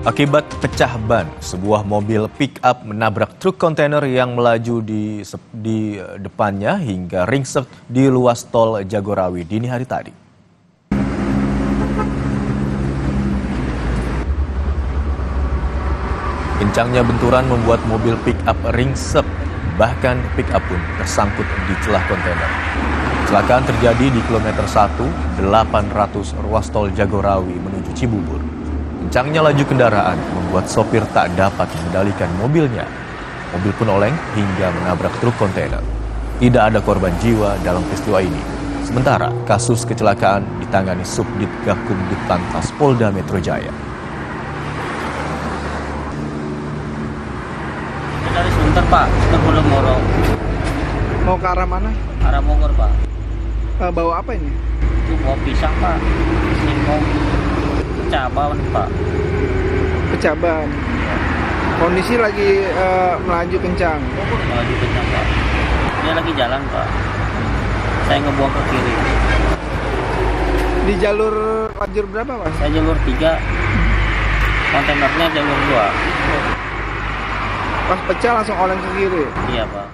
Akibat pecah ban, sebuah mobil pick-up menabrak truk kontainer yang melaju di depannya hingga ringsek di ruas tol Jagorawi dini hari tadi. Kencangnya benturan membuat mobil pick-up ringsek, bahkan pick-up pun tersangkut di celah kontainer. Kecelakaan terjadi di kilometer 1, 800 ruas tol Jagorawi menuju Cibubur. Kencangnya laju kendaraan membuat sopir tak dapat mengendalikan mobilnya. Mobil pun oleng hingga menabrak truk kontainer. Tidak ada korban jiwa dalam peristiwa ini. Sementara kasus kecelakaan ditangani Subdit Gakum Ditlantas Polda Metro Jaya. Dari Sunter, Pak, ke Pulau Moro. Mau ke arah mana? Arah Bogor, Pak. Bawa apa ini? Itu bawa pisang, Pak. Singkong. Caban, Pak. Pecaban. Kondisi lagi melaju kencang. Melaju kencang, Pak. Dia lagi jalan, Pak. Saya ngebuang ke kiri. Di jalur lajur berapa, Mas? Saya jalur 3. Kontainernya jalur 2. Pas pecah langsung oleng ke kiri. Iya, Pak.